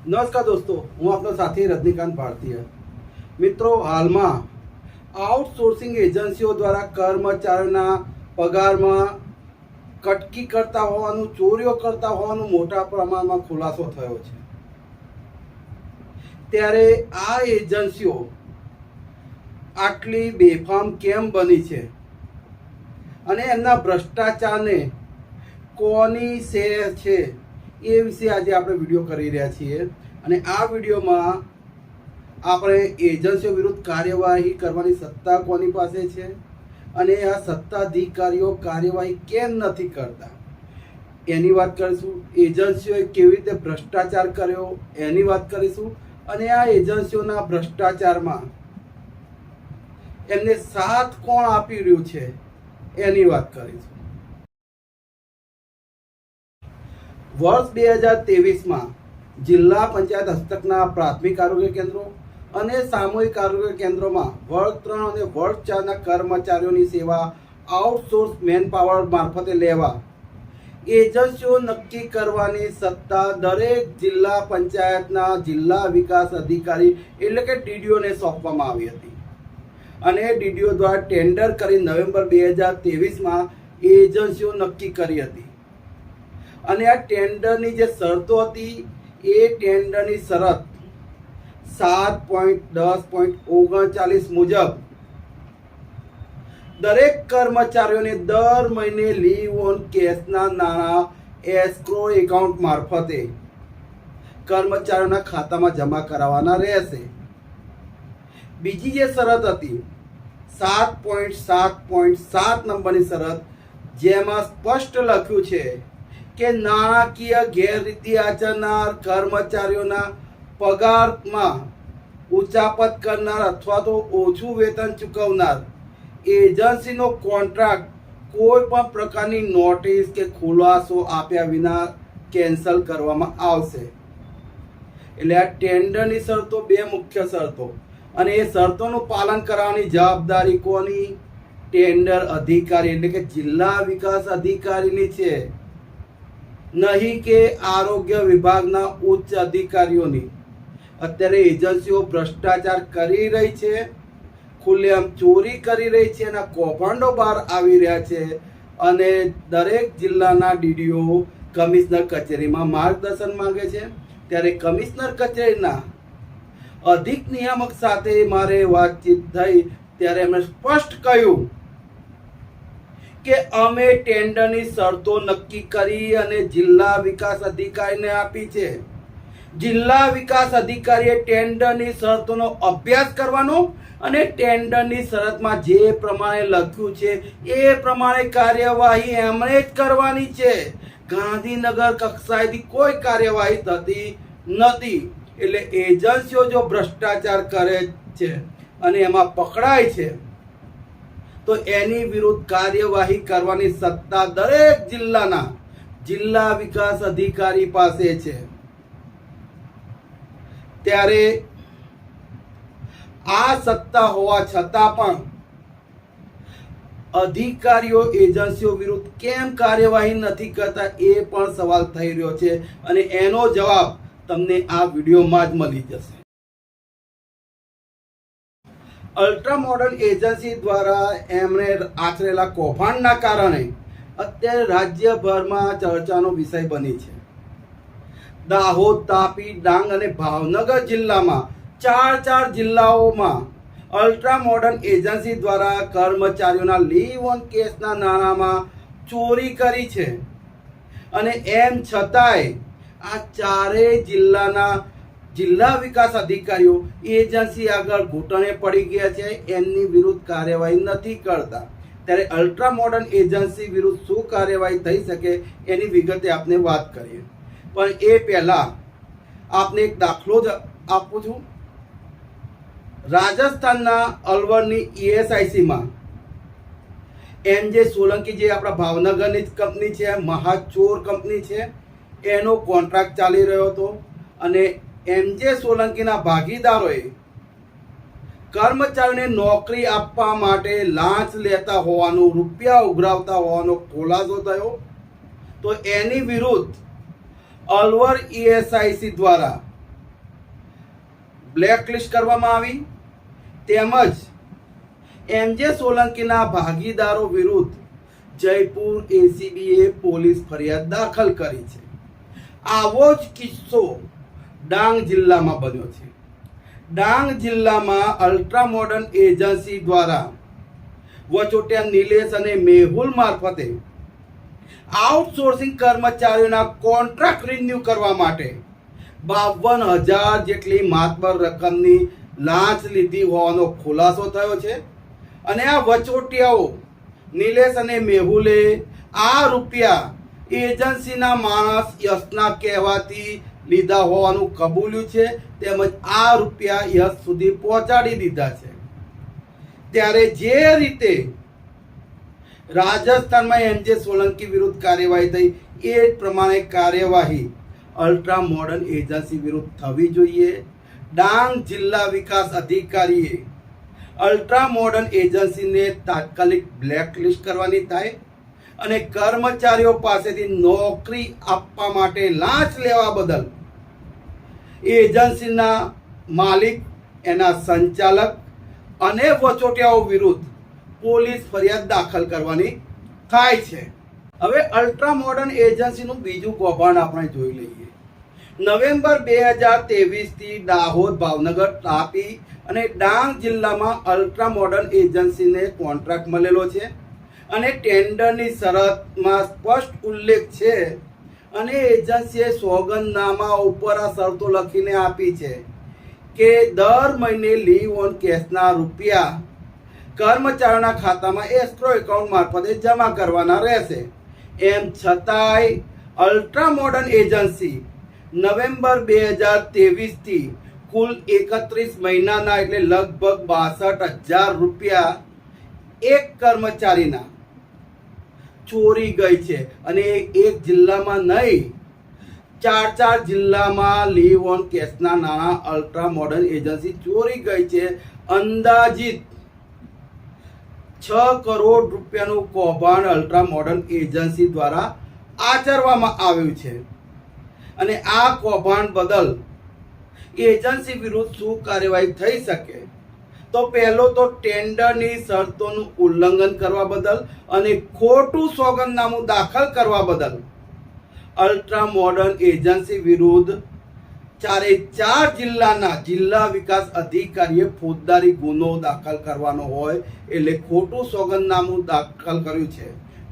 નમસ્કાર દોસ્તો, હું આપનો સાથી રજનીકાંત ભારતીય. મિત્રો, હાલમાં આઉટસોર્સિંગ એજન્સીઓ દ્વારા કર્મચારીઓના પગારમાં કટકી કરતા હોવાનું, ચોરીઓ કરતા હોવાનું મોટા પ્રમાણમાં ખુલાસો થયો છે. ત્યારે આ એજન્સીઓ આટલી બેફામ કેમ બની છે અને એમના ભ્રષ્ટાચારને કોની શેર છે એ વિશે આજે આપણે વિડીયો કરી રહ્યા છીએ. અને આ વિડીયોમાં આપણે એજન્સીઓ વિરુદ્ધ કાર્યવાહી કરવાની સત્તા કોની પાસે છે અને આ સત્તાધિકારીઓ કાર્યવાહી કેમ નથી કરતા એની વાત કરીશું. એજન્સીઓએ કેવી રીતે ભ્રષ્ટાચાર કર્યો એની વાત કરીશું. અને આ એજન્સીઓના ભ્રષ્ટાચારમાં એમને સાથ કોણ આપી રહ્યું છે એની વાત કરીશું. વર્ષ 2023માં જિલ્લા પંચાયત હસ્તકના પ્રાથમિક આરોગ્ય કેન્દ્રો અને સામૂહિક આરોગ્ય કેન્દ્રોમાં વર્ગ 3 અને વર્ગ 4ના કર્મચારીઓની સેવા આઉટસોર્સ મેનપાવર મારફતે લેવા એજન્સીઓ નક્કી કરવાની સત્તા દરેક જિલ્લા પંચાયતના જિલ્લા વિકાસ અધિકારી એટલે કે ડીડીઓને સોંપવામાં આવી હતી. અને ડીડીઓ દ્વારા ટેન્ડર કરી નવેમ્બર 2023માં એજન્સીઓ નક્કી કરી હતી. અને આ ટેન્ડરની જે શરતો હતી એ ટેન્ડરની શરત 7.10.39 મુજબ દરેક કર્મચારીઓને દર મહિને લીવ ઓન કેશના નાણાં એસ્ક્રો એકાઉન્ટ મારફતે કર્મચારીઓના ખાતામાં જમા કરાવવાના રહેશે. બીજી જે શરત હતી 7.7.7 નંબરની શરત, જેમાં સ્પષ્ટ લખ્યું છે કે નાણાકીય ગેરરીતિ આચરનાર કર્મચારીઓના પગારમાં ઉચાપત કરનાર અથવા તો ઓછું વેતન ચૂકવનાર એજન્સીનો કોન્ટ્રાક્ટ કોઈ પણ પ્રકારની નોટિસ કે ખુલાસો આપ્યા વિના કેન્સલ કરવામાં આવશે. એટલે આ ટેન્ડરની શરતો બે મુખ્ય શરતો, અને એ શરતોનું પાલન કરવાની જવાબદારી કોની? ટેન્ડર અધિકારી એટલે કે જિલ્લા વિકાસ અધિકારીની છે, નહીં કે આરોગ્ય વિભાગના ઉચ્ચ અધિકારીઓની. અત્યારે એજન્સીઓ ભ્રષ્ટાચાર કરી રહી છે, ખુલ્લેઆમ ચોરી કરી રહી છે, એના કૌભાંડો બહાર આવી રહ્યા છે. અને દરેક જિલ્લાના ડીડીઓ કમિશનર કચેરીમાં માર્ગદર્શન માંગે છે. ત્યારે કમિશનર કચેરીના અધિક નિયામક સાથે મારે વાતચીત થઈ ત્યારે એમણે સ્પષ્ટ કહ્યું કે અમે ટેન્ડરની શરતો નક્કી કરી અને જિલ્લા વિકાસ અધિકારીને આપી છે. જિલ્લા વિકાસ અધિકારીએ ટેન્ડરની શરતોનો અભ્યાસ કરવાનો અને ટેન્ડરની શરતમાં જે પ્રમાણે લખ્યું છે એ પ્રમાણે કાર્યવાહી એમણે જ કરવાની છે. ગાંધીનગર કક્ષાએથી કોઈ કાર્યવાહી થતી નથી. એટલે એજન્સીઓ જો ભ્રષ્ટાચાર કરે છે અને એમાં પકડાય છે તો એની વિરુદ્ધ કાર્યવાહી કરવાની સત્તા દરેક જિલ્લાના જિલ્લા વિકાસ અધિકારી પાસે છે. ત્યારે આ સત્તા હોવા છતાં પણ અધિકારીઓ એજન્સીઓ વિરુદ્ધ કેમ કાર્યવાહી નથી કરતા એ પણ સવાલ થઈ રહ્યો છે. અને એનો જવાબ તમને આ વિડીયોમાં જ મળી જશે. અલ્ટ્રા મોડર્ન એજન્સી દ્વારા એમણે આચરેલા કૌભાંડના કારણે અત્યારે રાજ્યભરમાં ચર્ચાનો વિષય બની છે. દાહોદ, તાપી, ડાંગ અને ભાવનગર જિલ્લામાં ચાર જિલ્લાઓમાં અલ્ટ્રા મોડર્ન એજન્સી દ્વારા કર્મચારીઓના લીવ ઓન કેશના નાણાંમાં ચોરી કરી છે. અને એમ છતાંય આ ચારેય જિલ્લાના જિલ્લા વિકાસ અધિકારીઓ એજન્સી આગળ ઘૂંટણે પડી ગયા છે, એમની વિરુદ્ધ કાર્યવાહી નથી કરતા. ત્યારે અલ્ટ્રા મોડર્ન એજન્સી વિરુદ્ધ શું કાર્યવાહી થઈ શકે એની વિગતે આપને વાત કરીએ. પણ એ પહેલા આપને એક દાખલો જ આપું છું. રાજસ્થાનના અલવરની ESICમાં MJ સોલંકી, જે આપણા ભાવનગરની જ કંપની છે, મહાચોર કંપની છે, એનો કોન્ટ્રાક્ટ ચાલી રહ્યો હતો. અને MJ સોલંકીના ભાગીદારોએ કર્મચારીઓને નોકરી આપવા માટે લાંચ લેતા હોવાનું, રૂપિયા ઉઘરાવતા હોવાનો ખુલાસો થયો. તો એની વિરુદ્ધ અલવર ESIC દ્વારા બ્લેકલિસ્ટ કરવામાં આવી, તેમજ એમજે સોલંકીના ભાગીદારો વિરુદ્ધ જયપુર એસીબીએ પોલીસ ફરિયાદ દાખલ કરી છે. આવો જ કિસ્સો ડાંગ જિલ્લામાં બન્યો છે. ડાંગ જિલ્લામાં અલ્ટ્રા મોડર્ન એજન્સી દ્વારા વચોટિયા નિલેશ અને મેહુલ મારફતે આઉટસોર્સિંગ કર્મચારીઓના કોન્ટ્રાક્ટ રિન્યુ કરવા માટે 52,000 જેટલી માતબર રકમની લાંચ લીધી હોવાનો ખુલાસો થયો છે. અને આ વચોટિયાઓ નિલેશ અને મેહુલે આ રૂપિયા એજન્સીના માણસ યશના કહેવાથી લીધા હોવાનું કબૂલ્યું છે, તેમજ આ રૂપિયા યશ સુધી પહોંચાડી દીધા છે. ત્યારે જે રીતે રાજસ્થાનમાં એમજે સોલંકી વિરુદ્ધ કાર્યવાહી થઈ, એ પ્રમાણે કાર્યવાહી અલ્ટ્રા મોડર્ન એજન્સી વિરુદ્ધ થવી જોઈએ. ડાંગ જિલ્લા વિકાસ અધિકારીએ અલ્ટ્રા મોડર્ન એજન્સીને તાત્કાલિક બ્લેકલિસ્ટ કરવાની થાય અને કર્મચારીઓ પાસેથી નોકરી આપવા માટે લાંચ લેવા બદલ એજન્સીના માલિક, એના સંચાલક અને વચોટિયાઓ વિરુદ્ધ પોલીસ ફરિયાદ દાખલ કરવાની થાય છે. હવે અલ્ટ્રા મોડર્ન એજન્સીનું બીજું કૌભાંડ આપણે જોઈ લઈએ. નવેમ્બર 2023 થી દાહોદ, ભાવનગર, તાપી અને ડાંગ જિલ્લામાં અલ્ટ્રા મોડર્ન એજન્સીને કોન્ટ્રાક્ટ મળેલો છે અને ટેન્ડરની શરતમાં સ્પષ્ટ ઉલ્લેખ છે અને એજન્સીએ સોગંદનામા ઉપર આ શરતો લખીને આપી છે કે દર મહિને લીવ ઓન કેશના રૂપિયા કર્મચારીઓના ખાતામાં એસ્ક્રો એકાઉન્ટ મારફતે જમા કરવાના રહેશે. એમ છતાંય અલ્ટ્રા મોડર્ન એજન્સી નવેમ્બર 2023 થી કુલ 31 મહિનાના એટલે લગભગ 62,000 રૂપિયા એક કર્મચારીના ચોરી ગઈ છે. અને એક જિલ્લામાં નહીં, 4 જિલ્લામાં લીવ ઓન કેશના નાણાં અલ્ટ્રા મોડર્ન એજન્સી ચોરી ગઈ છે. અંદાજિત 6 કરોડ રૂપિયાનું કૌભાંડ અલ્ટ્રા મોડર્ન એજન્સી દ્વારા આચરવામાં આવ્યું છે. અને આ કૌભાંડ બદલ એજન્સી વિરુદ્ધ શું કાર્યવાહી થઈ શકે? તો પહેલો તો ટેન્ડરની શરતોનું ઉલ્લંઘન કરવા બદલ અને ખોટું સોગંદનામું દાખલ કરવા બદલ અલ્ટ્રા મોડર્ન એજન્સી વિરુદ્ધ 4 જિલ્લાના જિલ્લા વિકાસ અધિકારીએ ફોજદારી ગુનો દાખલ કરવાનો હોય. એટલે ખોટું સોગંદનામું દાખલ કર્યું છે,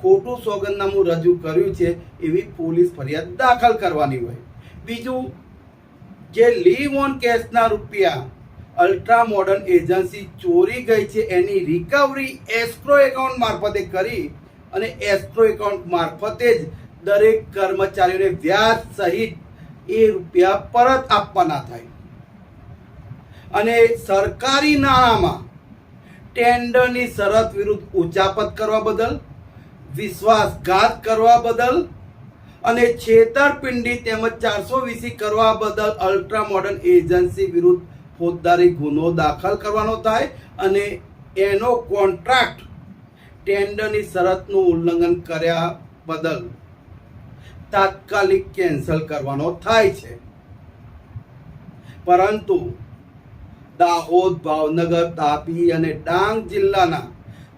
ખોટું સોગંદનામું રજૂ કર્યું છે એવી પોલીસ ફરિયાદ દાખલ કરવાની હોય. બીજું, જે લીવ ઓન કેશના રૂપિયા અલ્ટ્રા મોડર્ન એજન્સી ચોરી ગઈ છે એની રિકવરી એસ્ક્રો એકાઉન્ટ મારફતે કરી અને એસ્ક્રો એકાઉન્ટ મારફતે જ દરેક કર્મચારીઓને વ્યાજ સહિત એ રૂપિયા પરત આપવાના થાય. અને સરકારી નાણાંમાં ટેન્ડરની શરત વિરુદ્ધ ઉચાપત કરવા બદલ, વિશ્વાસઘાત કરવા બદલ અને છેતરપિંડી તેમજ 420 કરવા બદલ અલ્ટ્રા મોડર્ન એજન્સી વિરુદ્ધ ફોજદારી ગુનો દાખલ કરવાનો થાય અને એનો કોન્ટ્રાક્ટ ટેન્ડરની શરતનું ઉલ્લંઘન કર્યા બદલ તાત્કાલિક કેન્સલ કરવાનો થાય છે. પરંતુ દાહોદ, ભાવનગર, તાપી અને ડાંગ જિલ્લાના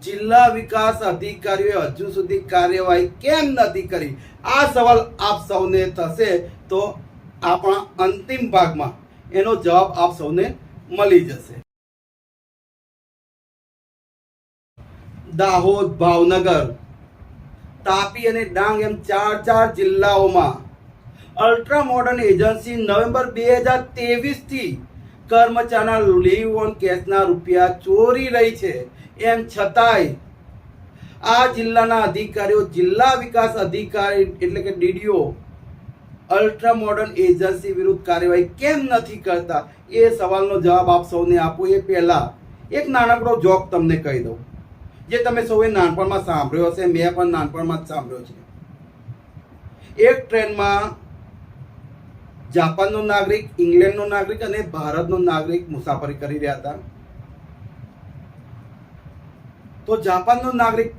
જિલ્લા વિકાસ અધિકારીઓએ હજુ સુધી કાર્યવાહી કેમ નથી કરી? આ સવાલ આપ સૌને થશે, તો આપણા અંતિમ ભાગમાં એનો જવાબ આપ સૌને મળી જશે. દાહોદ, ભાવનગર, તાપી અને ડાંગ એમ 4 જિલ્લાઓમાં અલ્ટ્રા મોડર્ન એજન્સી નવેમ્બર 2023 થી કર્મચારીના લીવ ઓન કેશના રૂપિયા ચોરી રહી છે. એમ છતાંય આ જિલ્લાના અધિકારીઓ, જિલ્લા વિકાસ અધિકારી એટલે કે ડીડીઓ અલ્ટ્રા મોડર્ન એજન્સી વિરુદ્ધ કાર્યવાહી કેમ નથી કરતા? એ સવાલનો જવાબ આપ સૌને આપો એ પહેલા એક નાનકડો જોક તમને કહી દઉં, જે તમે સૌએ નાનપણમાં સાંભળ્યો હશે. મેં પણ નાનપણમાં જ સાંભળ્યો છે. એક ટ્રેનમાં જાપાનનો નાગરિક, ઇંગ્લેન્ડનો નાગરિક અને ભારતનો નાગરિક મુસાફરી કરી રહ્યા હતા. તો જાપાનનો નાગરિક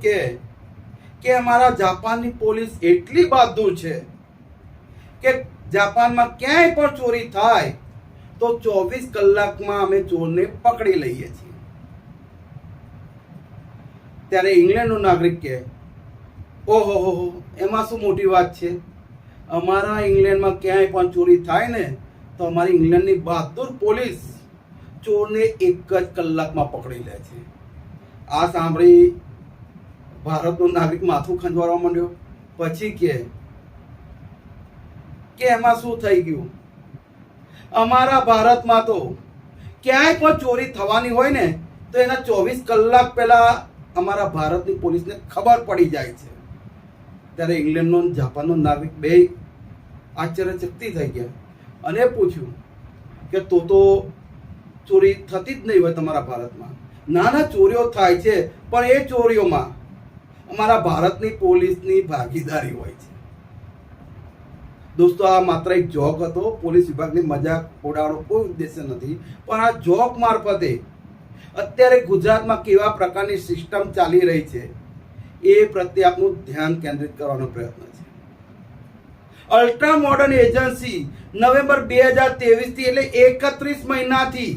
કે અમારા જાપાનની પોલીસ એટલી બહાદુર છે કે જાપાનમાં ક્યાંય પણ ચોરી થાય તો 24 કલાકમાં અમે ચોરને પકડી લઈએ છીએ. ત્યારે ઇંગ્લેન્ડનો નાગરિક કહે, ઓહો હો, એમાં શું મોટી વાત છે? અમારા ઇંગ્લેન્ડમાં ક્યાંય પણ ચોરી થાય ને તો અમારી ઇંગ્લેન્ડની બહાદુર પોલીસ ચોરને 1 જ કલાકમાં પકડી લે છે. આ સાંભળી ભારતનો નાગરિક માથું ખંજવાળવા માંડ્યો. પછી કે એમાં શું થઈ ગયું? અમારા ભારતમાં તો ક્યાંય પણ ચોરી થવાની હોય ને તો એના 24 કલાક પહેલા અમારા ભારતની પોલીસને ખબર પડી જાય છે. ત્યારે ઇંગ્લેન્ડનો જાપાનનો નાગરિક બે આશ્ચર્યચકિત થઈ ગયા અને પૂછ્યું કે તો ચોરી થતી જ નહીં હોય તમારા ભારતમાં? નાના ચોરીઓ થાય છે, પણ એ ચોરીઓમાં અમારા ભારતની પોલીસની ભાગીદારી હોય છે. દોસ્તો, આ માત્ર એક જોક હતો. પોલીસ વિભાગની મજાક ઉડાવવાનો કોઈ ઉદ્દેશ્ય નથી, પણ આ જોક મારફતે અત્યારે ગુજરાતમાં કેવા પ્રકારની સિસ્ટમ ચાલી રહી છે એ પ્રત્યે આપનું ધ્યાન કેન્દ્રિત કરવાનો પ્રયત્ન છે. અલ્ટ્રા મોડર્ન એજન્સી નવેમ્બર 2023 થી એટલે 31 મહિનાથી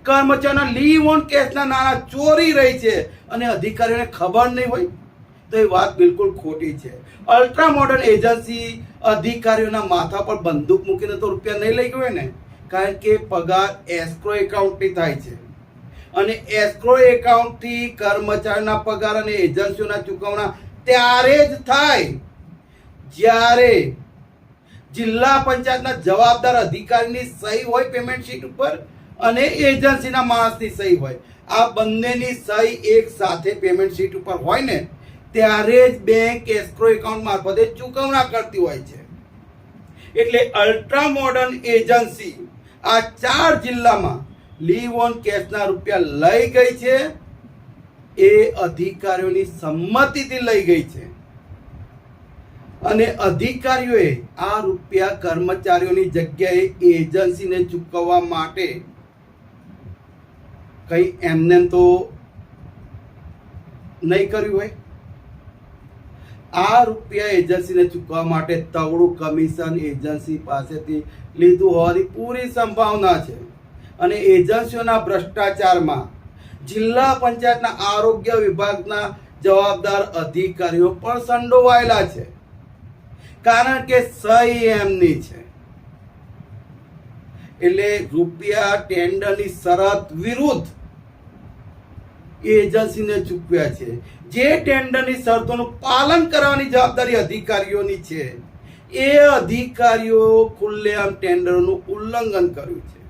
કર્મચારીના લીવ ઓન કેસના નાણાં ચોરી રહી છે અને અધિકારીઓને ખબર નહીં હોય તો એ વાત બિલકુલ ખોટી છે. અલ્ટ્રા મોડર્ન એજન્સી અધિકારીઓના માથા પર બંદૂક મૂકીને તો રૂપિયા નહીં લઈ ગયો ને, કારણ કે પગાર એસ્ક્રો એકાઉન્ટથી થાય છે અને એસ્ક્રો એકાઉન્ટથી કર્મચારીના પગાર અને એજન્સીઓના ચૂકવણા ત્યારે જ થાય જ્યારે જિલ્લા પંચાયતના જવાબદાર અધિકારીની સહી હોય પેમેન્ટ શીટ ઉપર અને એજન્સીના માણસની સહી હોય. આ બંનેની સહી એક સાથે પેમેન્ટ શીટ ઉપર હોય ને ત્યારે જ બેંક એસ્ક્રો એકાઉન્ટ મારફતે ચૂકવણા કરતી હોય છે. એટલે અલ્ટ્રા મોડર્ન એજન્સી આ 4 જિલ્લામાં લીવ ઓન કેશના રૂપિયા લઈ ગઈ છે. એ અધિકારીઓની સંમતિથી લઈ ગઈ છે અને અધિકારીઓએ આ રૂપિયા કર્મચારીઓની જગ્યાએ એજન્સીને ચૂકવવા માટે કઈ એમને તો નહીં કર્યું હોય. આ રૂપિયા એજન્સીને ચૂકવવા માટે તગડું કમિશન એજન્સી પાસેથી લીધું હોવાની પૂરી સંભાવના છે અને એજન્સીઓના ભ્રષ્ટાચારમાં જિલ્લા પંચાયતના આરોગ્ય વિભાગના જવાબદાર અધિકારીઓ પણ સંડોવાયેલા છે, કારણ કે સહી એમની છે. એટલે રૂપિયા ટેન્ડરની શરત વિરુદ્ધ એજન્સીને ચૂકવ્યા છે. જે ટેન્ડરની શરતોનું પાલન કરવાની જવાબદારી અધિકારીઓની છે એ અધિકારીઓ ખુલ્લેઆમ ટેન્ડરનું ઉલ્લંઘન કર્યું છે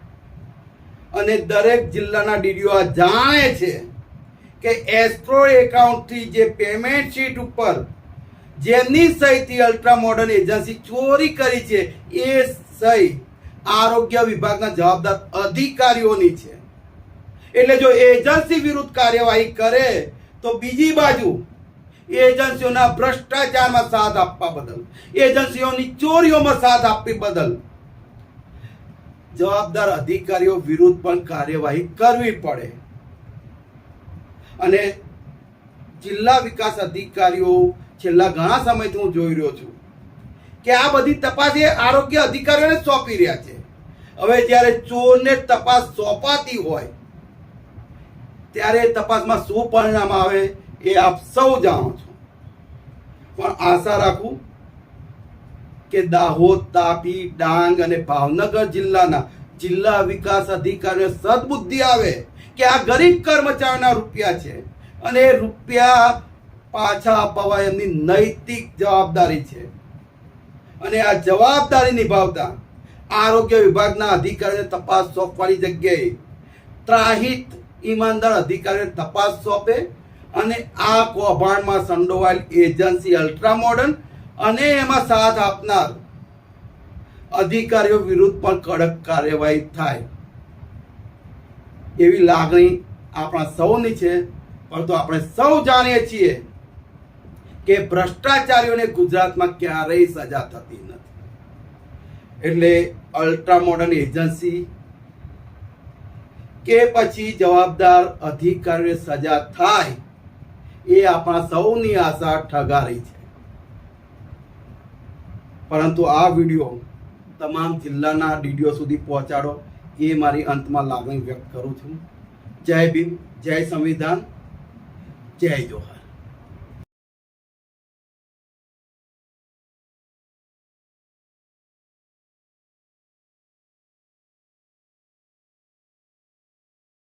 અને દરેક જિલ્લાના ડીડીઓ આ જાણે છે કે એસ્ક્રો એકાઉન્ટથી જે પેમેન્ટ શીટ ઉપર જેમની સહીથી અલ્ટ્રા મોડર્ન એજન્સી ચોરી કરી છે એ સહી આરોગ્ય વિભાગના જવાબદાર અધિકારીઓની છે. એટલે જો એજન્સી વિરુદ્ધ કાર્યવાહી કરે તો બીજી બાજુ એજન્સીઓના ભ્રષ્ટાચારમાં સાથ આપવા બદલ, એજન્સીઓની ચોરીઓમાં સાથ આપવી બદલ જવાબદાર અધિકારીઓ વિરુદ્ધ પણ કાર્યવાહી કરવી પડે. અને જિલ્લા વિકાસ અધિકારીઓ છેલ્લા ઘણા સમયથી હું જોઈ રહ્યો છું કે આ બધી તપાસ એ આરોગ્ય અધિકારીઓને સોંપી રહ્યા છે. હવે જ્યારે ચોરને તપાસ સોંપાતી હોય ત્યારે તપાસમાં શું પરિણામ આવે એ આપ સૌ જાણો છો. પણ આશા રાખું કે દાહોદ, તાપી, ડાંગ અને ભાવનગર જિલ્લાના જિલ્લા વિકાસ અધિકારીઓને સદબુદ્ધિ આવે કે આ ગરીબ કર્મચારીઓના રૂપિયા છે અને એ રૂપિયા પાછા અપાવવા એમની નૈતિક જવાબદારી છે અને આ જવાબદારી નિભાવતા આરોગ્ય વિભાગના અધિકારીઓને તપાસ સોંપવાની જગ્યાએ ત્રાહિત ઈમાનદાર અધિકારીઓને તપાસ સોંપે અને આ કૌભાંડમાં સંડોવાયેલ એજન્સી અલ્ટ્રા મોડર્ન અને એમાં સાથ આપનાર અધિકારીઓ વિરુદ્ધ પણ કડક કાર્યવાહી થાય એવી લાગણી આપણા સૌની છે. પરંતુ આપણે સૌ જાણીએ છીએ કે ભ્રષ્ટાચારીઓને ગુજરાતમાં ક્યારેય સજા થતી નથી. એટલે અલ્ટ્રા મોડર્ન એજન્સી કે પછી જવાબદાર અધિકારીઓને સજા થાય એ આપણા સૌની આશા ઠગારી છે. પરંતુ આ વિડીયો તમામ જિલ્લાના ડીડીઓ સુધી પહોંચાડો એ મારી અંતમાં લાગણી વ્યક્ત કરું છું. જય ભીમ, જય સંવિધાન, જય જોહાર.